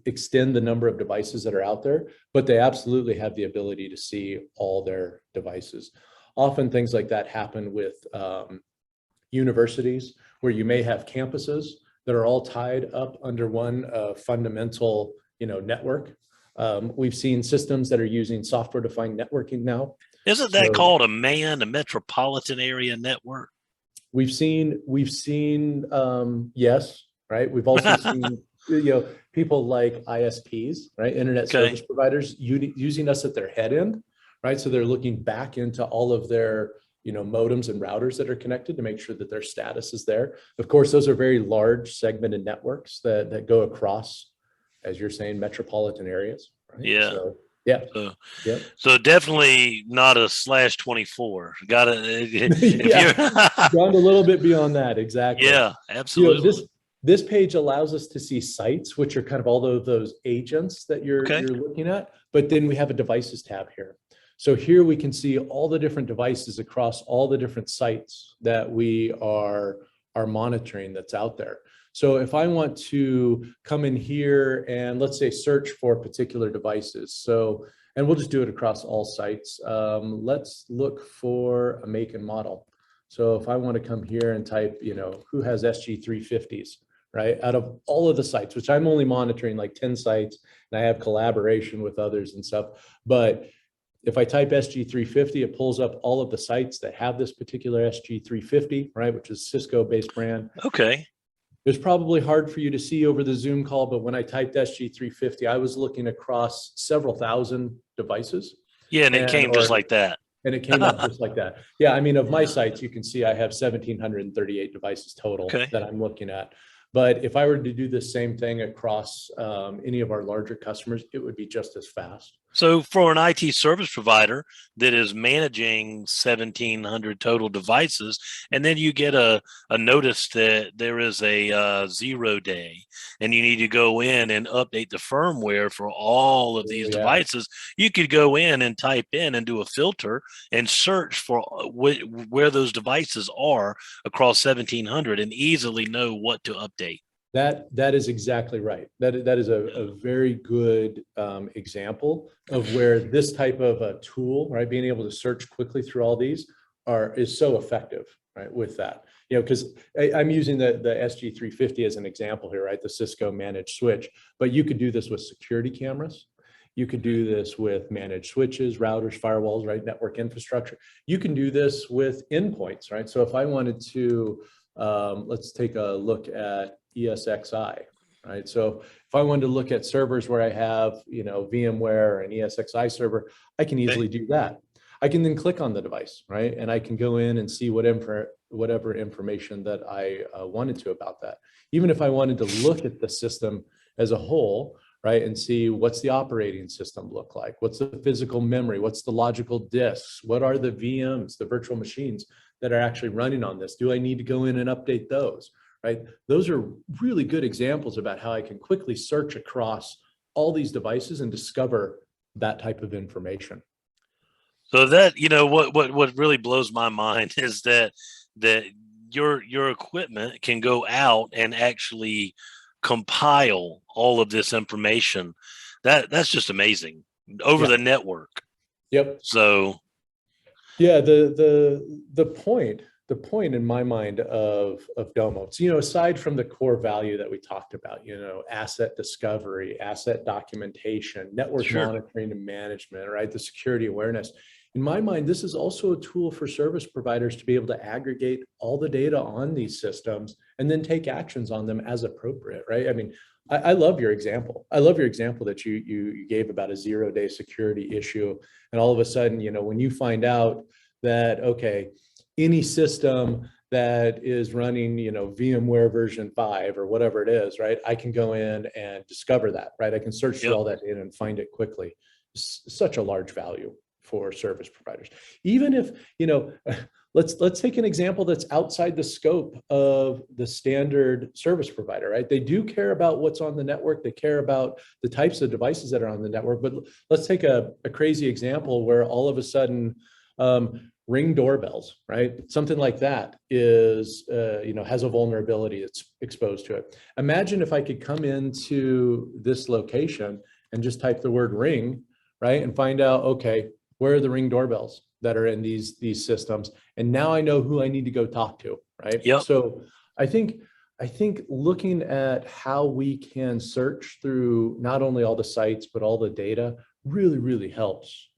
extend the number of devices that are out there, but they absolutely have the ability to see all their devices. Often things like that happen with universities where you may have campuses that are all tied up under one fundamental network. We've seen systems that are using software-defined networking now. Isn't that called a metropolitan area network? We've seen yes, right. We've also seen people like ISPs, right, internet service providers, using us at their head end, right. So they're looking back into all of their modems and routers that are connected to make sure that their status is there. Of course, those are very large segmented networks that go across, as you're saying, metropolitan areas. Right? Yeah. So, So definitely not a /24. Got it. Gone a little bit beyond that. Exactly. Yeah, absolutely. This page allows us to see sites, which are kind of all of those agents that you're looking at. But then we have a devices tab here. So here we can see all the different devices across all the different sites that we are monitoring that's out there. So if I want to come in here and let's say search for particular devices, and we'll just do it across all sites. Let's look for a make and model. So if I want to come here and type, who has SG350s, right? Out of all of the sites, which I'm only monitoring like 10 sites, and I have collaboration with others and stuff. But if I type SG350, it pulls up all of the sites that have this particular SG350, right? Which is Cisco-based brand. Okay. It was probably hard for you to see over the Zoom call, but when I typed SG350, I was looking across several thousand devices. Yeah, and it came just like that. And it came up just like that. Yeah, I mean, of my sites, you can see I have 1,738 devices total that I'm looking at. But if I were to do the same thing across any of our larger customers, it would be just as fast. So for an IT service provider that is managing 1,700 total devices, and then you get a notice that there is a 0 day and you need to go in and update the firmware for all of these devices, you could go in and type in and do a filter and search for where those devices are across 1,700 and easily know what to update. That is exactly right. That is a very good example of where this type of a tool, right, being able to search quickly through all these is so effective, right, with that. Because I'm using the SG350 as an example here, right, the Cisco managed switch, but you could do this with security cameras. You could do this with managed switches, routers, firewalls, right, network infrastructure. You can do this with endpoints, right? So if I wanted to, let's take a look at ESXi, right? So if I wanted to look at servers where I have, VMware and ESXi server, I can easily do that. I can then click on the device, right? And I can go in and see whatever information that I wanted to about that. Even if I wanted to look at the system as a whole, right, and see what's the operating system look like, what's the physical memory, what's the logical disks, what are the VMs, the virtual machines that are actually running on this? Do I need to go in and update those, right? Those are really good examples about how I can quickly search across all these devices and discover that type of information. So that, what really blows my mind is that your equipment can go out and actually compile all of this information. That's just amazing over the network. Yep. So yeah, the point in my mind of Domotz, aside from the core value that we talked about, asset discovery, asset documentation, network monitoring and management, right? The security awareness. In my mind, this is also a tool for service providers to be able to aggregate all the data on these systems and then take actions on them as appropriate, right? I mean, I love your example. I love your example that you gave about a 0-day security issue. And all of a sudden, when you find out that, okay, any system that is running, VMware version 5 or whatever it is, right? I can go in and discover that, right? I can search through all that data and find it quickly. It's such a large value for service providers. Even if, let's take an example that's outside the scope of the standard service provider, right? They do care about what's on the network. They care about the types of devices that are on the network. But let's take a crazy example where all of a sudden, Ring doorbells, right? Something like that is, has a vulnerability that's exposed to it. Imagine if I could come into this location and just type the word Ring, right? And find out, okay, where are the Ring doorbells that are in these systems? And now I know who I need to go talk to, right? Yep. So I think looking at how we can search through not only all the sites, but all the data really, really helps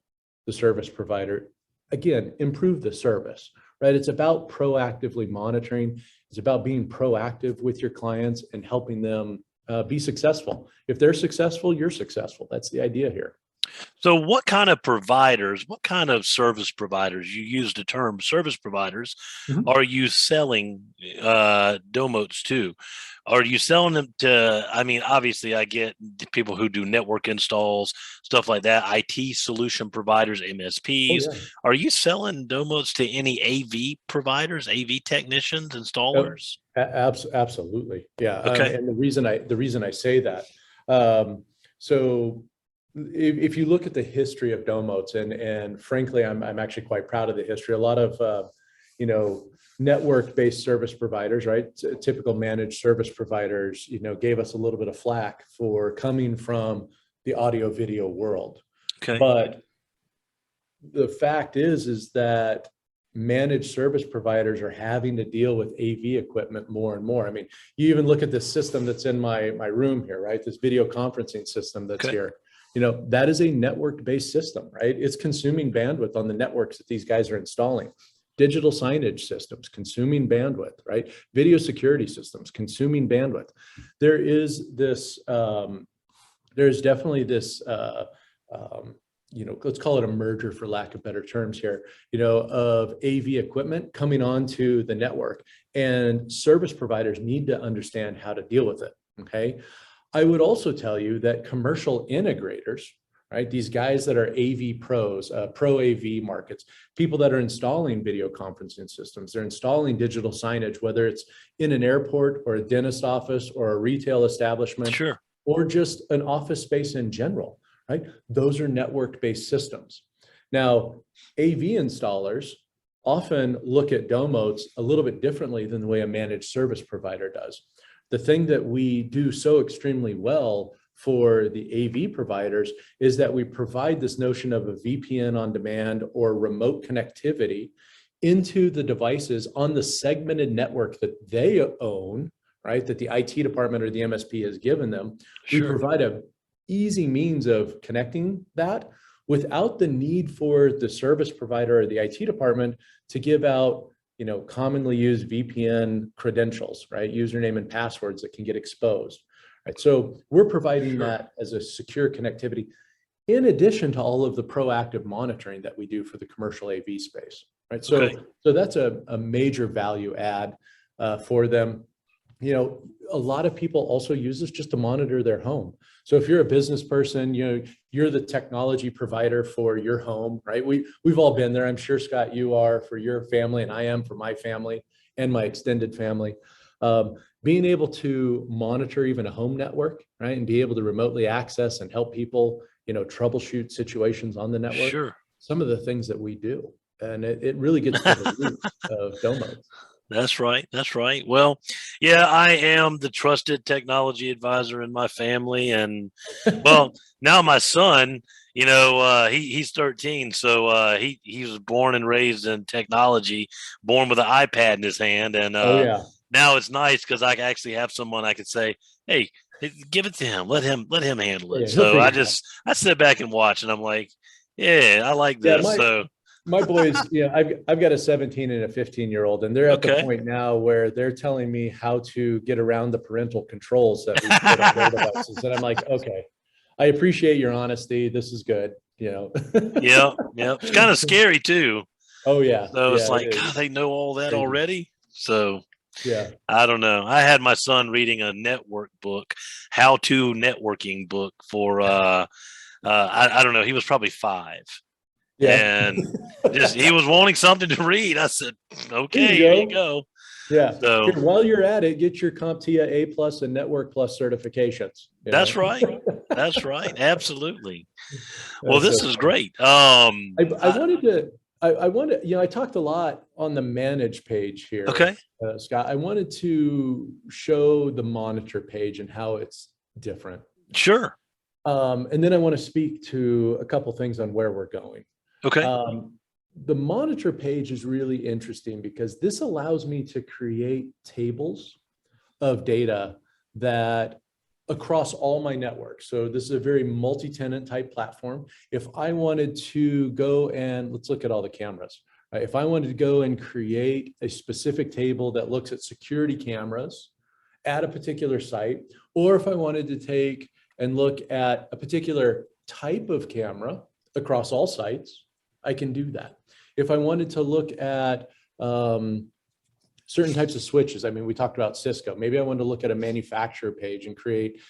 the service provider, again, improve the service, right? It's about proactively monitoring. It's about being proactive with your clients and helping them be successful. If they're successful, you're successful. That's the idea here. So what kind of service providers, you used the term service providers, are you selling Domotz to? Are you selling them to, obviously I get people who do network installs, stuff like that, IT solution providers, MSPs. Oh, yeah. Are you selling Domotz to any AV providers, AV technicians, installers? Absolutely. Yeah. Okay. And the reason I say that, so if you look at the history of Domotz, and frankly, I'm actually quite proud of the history. A lot of, network-based service providers, right? Typical managed service providers, gave us a little bit of flack for coming from the audio video world. Okay. But the fact is that managed service providers are having to deal with AV equipment more and more. I mean, you even look at this system that's in my room here, right? This video conferencing system that's here. That is a network-based system, right? It's consuming bandwidth on the networks that these guys are installing. Digital signage systems, consuming bandwidth, right? Video security systems, consuming bandwidth. There is this, there's definitely this, let's call it a merger for lack of better terms here, of AV equipment coming onto the network, and service providers need to understand how to deal with it, okay? I would also tell you that commercial integrators, right? These guys that are AV pros, pro AV markets, people that are installing video conferencing systems, they're installing digital signage, whether it's in an airport or a dentist office or a retail establishment, or just an office space in general, right? Those are network-based systems. Now, AV installers often look at Domotz a little bit differently than the way a managed service provider does. The thing that we do so extremely well for the AV providers is that we provide this notion of a VPN on demand or remote connectivity into the devices on the segmented network that they own, right? That the IT department or the MSP has given them. We provide an easy means of connecting that without the need for the service provider or the IT department to give out commonly used VPN credentials, right? Username and passwords that can get exposed, right? So we're providing that as a secure connectivity, in addition to all of the proactive monitoring that we do for the commercial AV space, right? So that's a major value add for them. a lot of people also use this just to monitor their home. So if you're a business person, you're the technology provider for your home, right? We've all been there. I'm sure, Scott, you are for your family, and I am for my family and my extended family. Being able to monitor even a home network, right, and be able to remotely access and help people, troubleshoot situations on the network. Sure. Some of the things that we do, and it really gets to the root of Domotz. That's right. That's right. Well, yeah, I am the trusted technology advisor in my family. And well, now my son, he's 13. So he was born and raised in technology, born with an iPad in his hand. And Oh yeah. now it's nice because I actually have someone I could say, hey, give it to him. Let him handle it. Yeah, So I sit back and watch, and I'm like, yeah, I like this. My boys, I've got a 17 and a 15-year-old, and they're at the point now where they're telling me how to get around the parental controls that we put on their devices. And I'm like, okay, I appreciate your honesty. This is good. Yeah. It's kind of scary too. Oh yeah. So it's like, God, they know all that already. So yeah, I don't know. I had my son reading a network book, how to networking book for, I don't know. He was probably 5. Yeah. And he was wanting something to read. I said, okay, here you go. Yeah. So while you're at it, get your CompTIA A+ and Network Plus certifications. That's right. That's right. Absolutely. Well, this is great. I talked a lot on the manage page here. Okay. Scott, I wanted to show the monitor page and how it's different. Sure. And then I want to speak to a couple things on where we're going. Okay. The monitor page is really interesting because this allows me to create tables of data that across all my networks. So this is a very multi-tenant type platform. If I wanted to go and let's look at all the cameras. Right? If I wanted to go and create a specific table that looks at security cameras at a particular site, or if I wanted to take and look at a particular type of camera across all sites, I can do that. If I wanted to look at certain types of switches, I mean, we talked about Cisco. Maybe I wanted to look at a manufacturer page and create,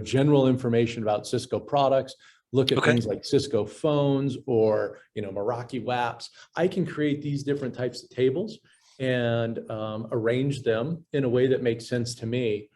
general information about Cisco products, look at things like Cisco phones or, Meraki WAPs. I can create these different types of tables and arrange them in a way that makes sense to me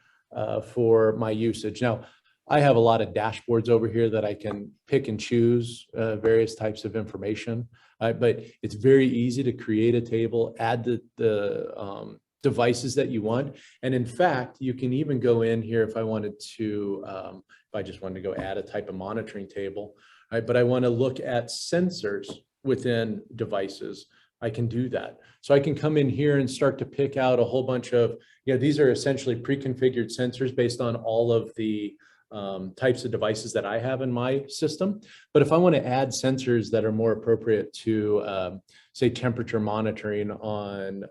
for my usage. Now, I have a lot of dashboards over here that I can pick and choose various types of information, but it's very easy to create a table, add the devices that you want. And in fact, you can even go in here if I wanted to, if I just wanted to go add a type of monitoring table, right? But I want to look at sensors within devices. I can do that. So I can come in here and start to pick out a whole bunch of, these are essentially pre-configured sensors based on all of the types of devices that I have in my system. But if I want to add sensors that are more appropriate to, say, temperature monitoring on,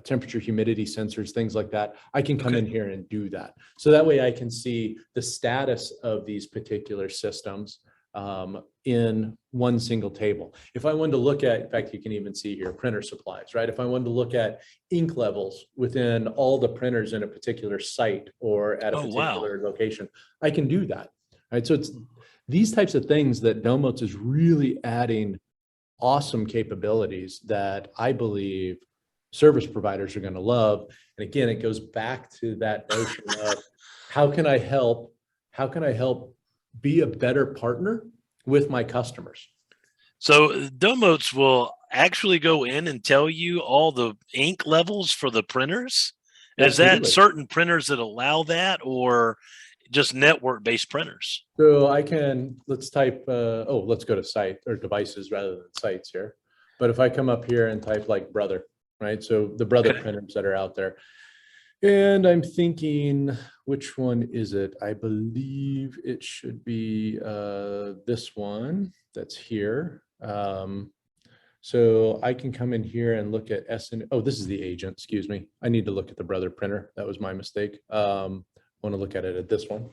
temperature, humidity sensors, things like that, I can come in here and do that. So that way I can see the status of these particular systems in one single table. If I wanted to look at, in fact, you can even see here, printer supplies, right? If I wanted to look at ink levels within all the printers in a particular site or at a particular location, I can do that, right? So it's these types of things that Domotz is really adding awesome capabilities that I believe service providers are going to love. And again, it goes back to that notion of how can I help be a better partner with my customers. So Domotz will actually go in and tell you all the ink levels for the printers. Absolutely. Is that certain printers that allow that, or just network-based printers? So let's type, let's go to site or devices rather than sites here. But if I come up here and type like Brother, right? So the Brother printers that are out there. And I'm thinking, which one is it? I believe it should be this one that's here. So I can come in here and look at this is the agent, excuse me. I need to look at the Brother printer. That was my mistake. I want to look at it at this one.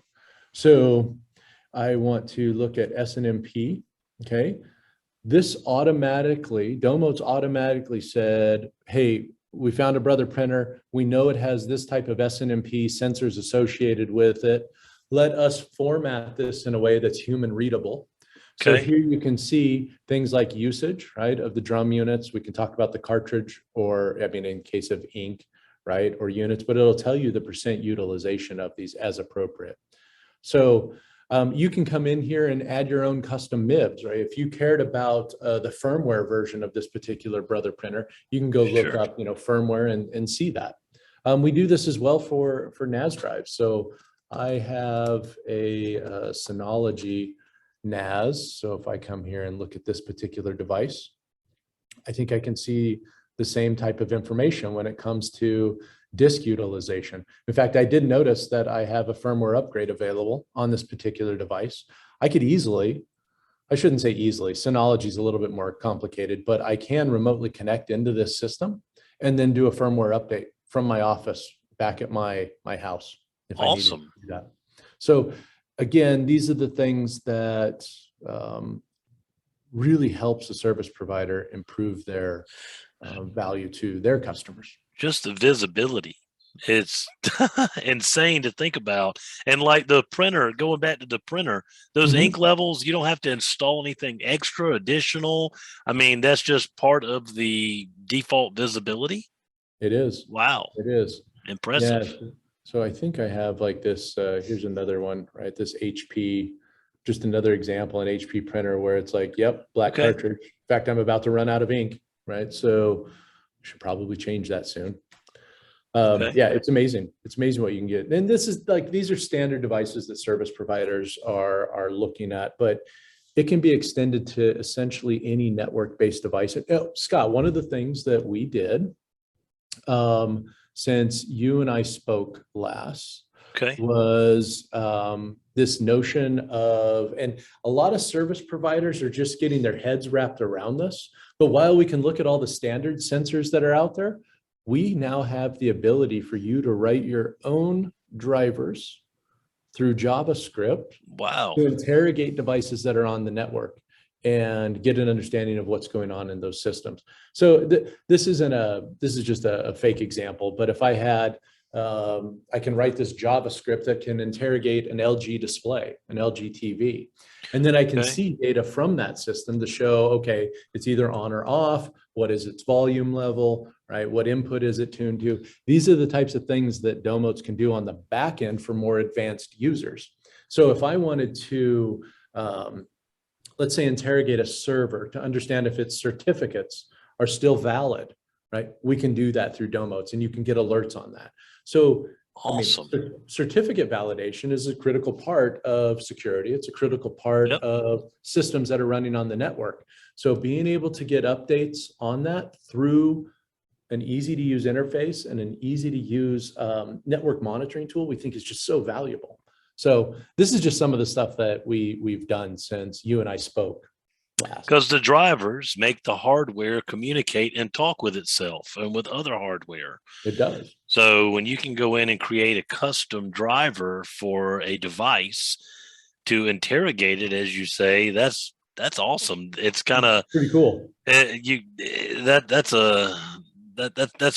So I want to look at SNMP, okay? This Domotz automatically said, hey, we found a brother printer. We know it has this type of SNMP sensors associated with it. Let us format this in a way that's human readable. So Okay. here you can see things like usage, right, of the drum units. We can talk about the cartridge, or I mean, in case of ink, right, or units, but it'll tell you the percent utilization of these as appropriate. So you can come in here and add your own custom MIBs, right? If you cared about the firmware version of this particular brother printer, you can go look up, firmware and see that. We do this as well for NAS drives. So I have a Synology NAS. So if I come here and look at this particular device, I think I can see the same type of information when it comes to disk utilization. In fact, I did notice that I have a firmware upgrade available on this particular device. I could easily, I shouldn't say easily, Synology is a little bit more complicated, but I can remotely connect into this system and then do a firmware update from my office back at my house if I needed to do that. So again, these are the things that really helps the service provider improve their value to their customers. Just the visibility. It's insane to think about. And like the printer, going back to the printer, those ink levels, you don't have to install anything extra, additional. I mean, that's just part of the default visibility. It is. Wow. It is. Impressive. Yeah. So I think I have like this, here's another one, right? This HP, just another example, an HP printer where it's like, yep, black cartridge. In fact, I'm about to run out of ink, right? So I should probably change that soon. Yeah, it's amazing. It's amazing what you can get. And this is like, these are standard devices that service providers are looking at, but it can be extended to essentially any network-based device. Scott, one of the things that we did since you and I spoke last was this notion of, and a lot of service providers are just getting their heads wrapped around this, but while we can look at all the standard sensors that are out there, we now have the ability for you to write your own drivers through JavaScript to interrogate devices that are on the network and get an understanding of what's going on in those systems. So this is just a fake example, but if I had, I can write this JavaScript that can interrogate an LG display, an LG TV, and then I can see data from that system to show, okay, it's either on or off, what is its volume level, right? What input is it tuned to? These are the types of things that Domotz can do on the back end for more advanced users. So if I wanted to, let's say, interrogate a server to understand if its certificates are still valid, right? We can do that through Domotz, and you can get alerts on that. So awesome. I mean, certificate validation is a critical part of security. It's a critical part of systems that are running on the network. So being able to get updates on that through an easy to use interface and an easy to use network monitoring tool, we think is just so valuable. So this is just some of the stuff that we've done since you and I spoke last. Because the drivers make the hardware communicate and talk with itself and with other hardware. It does. So when you can go in and create a custom driver for a device to interrogate it, as you say, that's awesome. It's kind of pretty cool. That's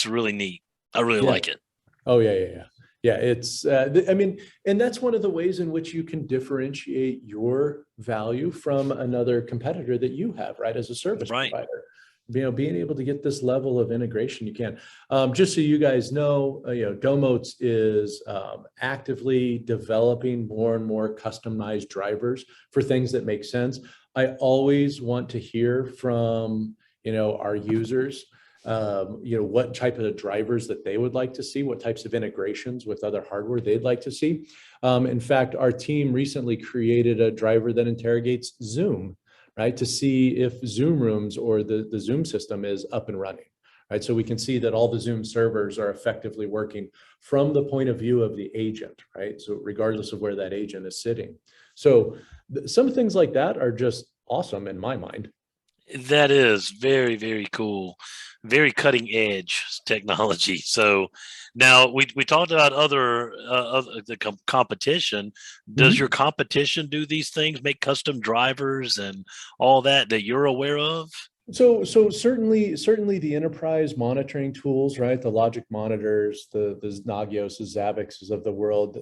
really neat. I really like it. Oh yeah. It's I mean, and that's one of the ways in which you can differentiate your value from another competitor that you have, right? As a service provider, being able to get this level of integration, you can. Just so you guys know, Domotz is actively developing more and more customized drivers for things that make sense. I always want to hear from our users. What type of drivers that they would like to see, what types of integrations with other hardware they'd like to see. In fact, our team recently created a driver that interrogates Zoom, right? To see if Zoom rooms or the Zoom system is up and running, right? So we can see that all the Zoom servers are effectively working from the point of view of the agent, right? So regardless of where that agent is sitting. So some things like that are just awesome in my mind. That is very, very cool. Very cutting edge technology. So now we talked about the competition. Does your competition do these things, make custom drivers and all that you're aware of? So certainly the enterprise monitoring tools, right? The logic monitors, the Nagios, the Zavixes of the world,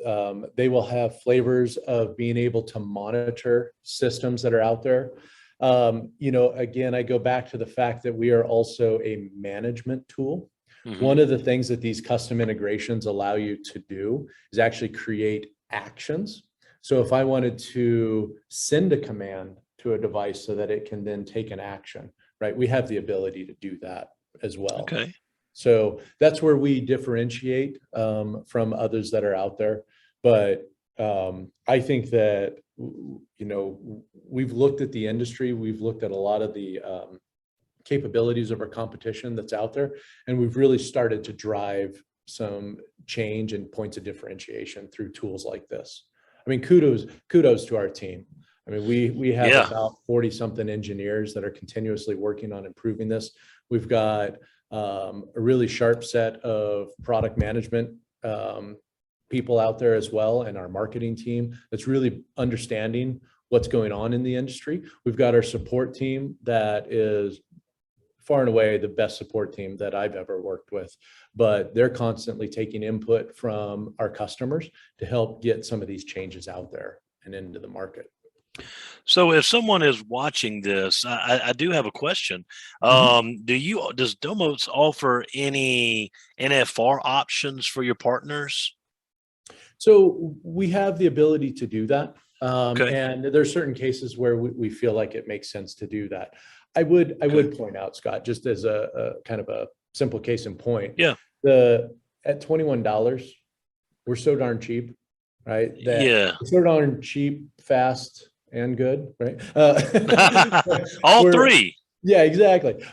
they will have flavors of being able to monitor systems that are out there. Again, I go back to the fact that we are also a management tool. One of the things that these custom integrations allow you to do is actually create actions. So if I wanted to send a command to a device so that it can then take an action, right? We have the ability to do that as well. Okay. So that's where we differentiate from others that are out there. But I think that, we've looked at the industry, we've looked at a lot of the capabilities of our competition that's out there, and we've really started to drive some change and points of differentiation through tools like this. I mean, kudos to our team. I mean, we have about 40 something engineers that are continuously working on improving this. We've got a really sharp set of product management people out there as well, and our marketing team that's really understanding what's going on in the industry. We've got our support team that is far and away the best support team that I've ever worked with, but they're constantly taking input from our customers to help get some of these changes out there and into the market. So if someone is watching this, I do have a question. Does Domotz offer any NFR options for your partners? So we have the ability to do that. Okay. And there's certain cases where we feel like it makes sense to do that. I would point out, Scott, just as a kind of a simple case in point. Yeah. At $21, we're so darn cheap, right? Yeah. We're so darn cheap, fast, and good, right? All three. Yeah, exactly.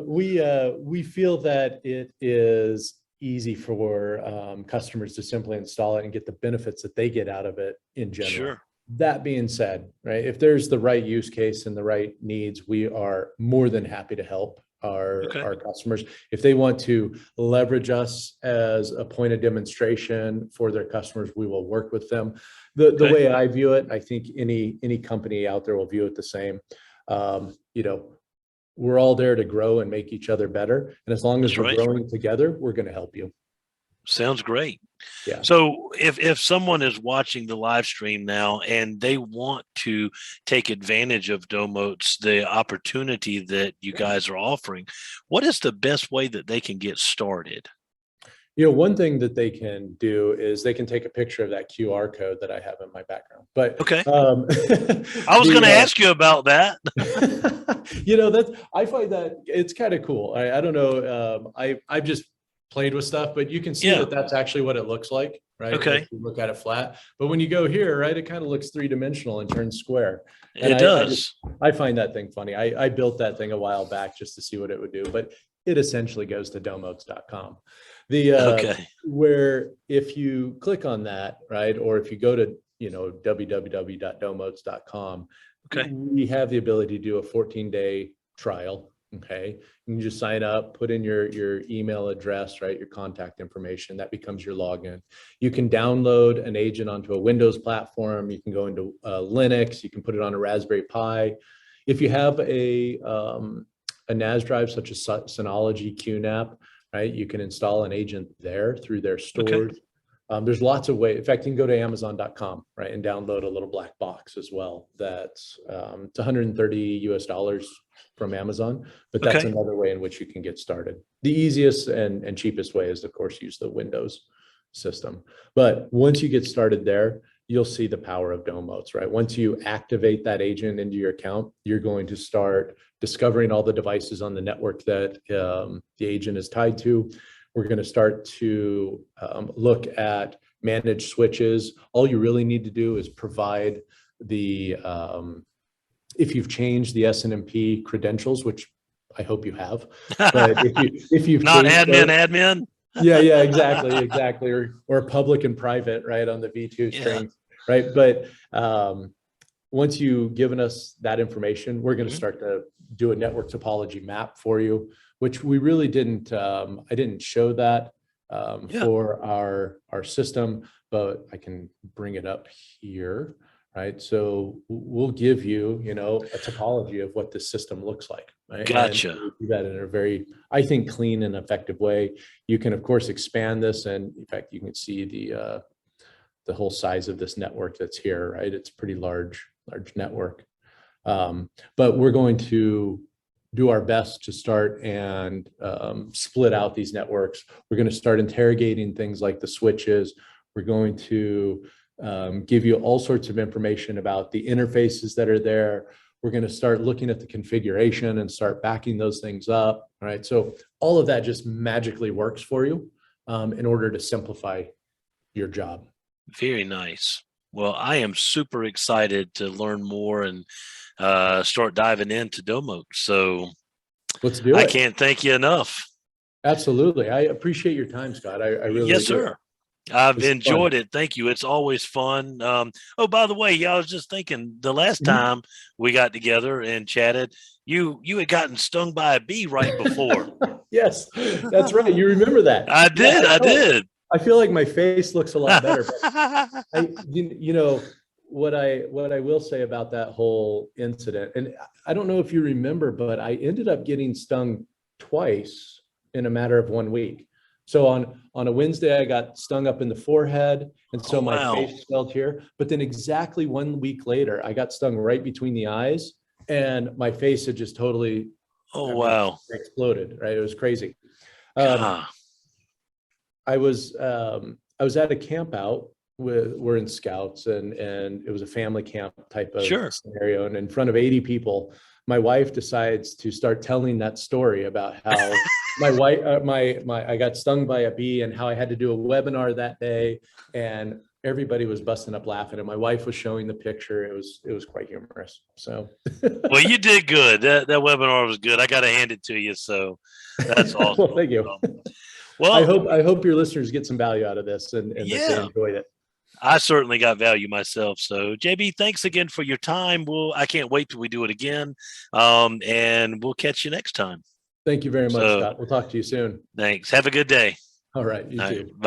We feel that it is easy for customers to simply install it and get the benefits that they get out of it in general. Sure. That being said, right, if there's the right use case and the right needs, we are more than happy to help our customers. If they want to leverage us as a point of demonstration for their customers, we will work with them. The way I view it, I think any company out there will view it the same. We're all there to grow and make each other better. And as long as we're growing together, we're going to help you. Sounds great. Yeah. So if someone is watching the live stream now and they want to take advantage of Domotz, the opportunity that you guys are offering, what is the best way that they can get started? One thing that they can do is they can take a picture of that QR code that I have in my background. But I was going to ask you about that. I find that it's kind of cool. I don't know. I've just played with stuff, but you can see that that's actually what it looks like, right? Okay. If you look at it flat, but when you go here, right, it kind of looks three-dimensional and turns square. And it does. I find that thing funny. I built that thing a while back just to see what it would do, but it essentially goes to domotz.com. Where if you click on that, right, or if you go to www.domotz.com, we have the ability to do a 14-day trial. Okay, you can just sign up, put in your email address, right, your contact information. That becomes your login. You can download an agent onto a Windows platform. You can go into Linux. You can put it on a Raspberry Pi. If you have a NAS drive such as Synology, QNAP, right, you can install an agent there through their stores. There's lots of ways. In fact, you can go to Amazon.com, right, and download a little black box as well. That's it's $130 from Amazon, but that's another way in which you can get started. The easiest and cheapest way is, of course, use the Windows system. But once you get started there, you'll see the power of Domotz, right? Once you activate that agent into your account, you're going to start discovering all the devices on the network that the agent is tied to. We're going to start to look at managed switches. All you really need to do is provide the, if you've changed the SNMP credentials, which I hope you have, but if you've not admin. Yeah, exactly. Or public and private, right, on the V2 strings, right? But once you've given us that information, we're going to start to do a network topology map for you, which we really didn't, I didn't show that for our system, but I can bring it up here, right? So we'll give you, a topology of what this system looks like, right? Gotcha. And we do that in a very, I think, clean and effective way. You can, of course, expand this, and in fact, you can see the whole size of this network that's here, right? It's a pretty large network. But we're going to do our best to start and split out these networks. We're going to start interrogating things like the switches. We're going to give you all sorts of information about the interfaces that are there. We're going to start looking at the configuration and start backing those things up. All right. So all of that just magically works for you in order to simplify your job. Very nice. Well, I am super excited to learn more and start diving into Domotz. So let's do it. I can't thank you enough. Absolutely. I appreciate your time, Scott. I really yes, do. Sir. I've enjoyed it. Thank you. It's always fun. Oh, by the way, I was just thinking the last time we got together and chatted, you had gotten stung by a bee right before. Yes, that's right. You remember that? I did. I did. I feel like my face looks a lot better. But what I will say about that whole incident, and I don't know if you remember, but I ended up getting stung twice in a matter of 1 week. So on a Wednesday, I got stung up in the forehead, and so my face swelled here. But then exactly 1 week later, I got stung right between the eyes, and my face had just totally exploded. Right, it was crazy. I was at a camp out. We're in Scouts, and it was a family camp type of scenario, and in front of 80 people, my wife decides to start telling that story about how I got stung by a bee and how I had to do a webinar that day, and everybody was busting up laughing, and my wife was showing the picture. It was quite humorous. So well, you did good. That webinar was good. I got to hand it to you. So that's awesome. Well, thank you. Well, I hope your listeners get some value out of this and that they enjoyed it. I certainly got value myself. So JB, thanks again for your time. I can't wait till we do it again. And we'll catch you next time. Thank you very much, Scott. We'll talk to you soon. Thanks. Have a good day. All right. You too.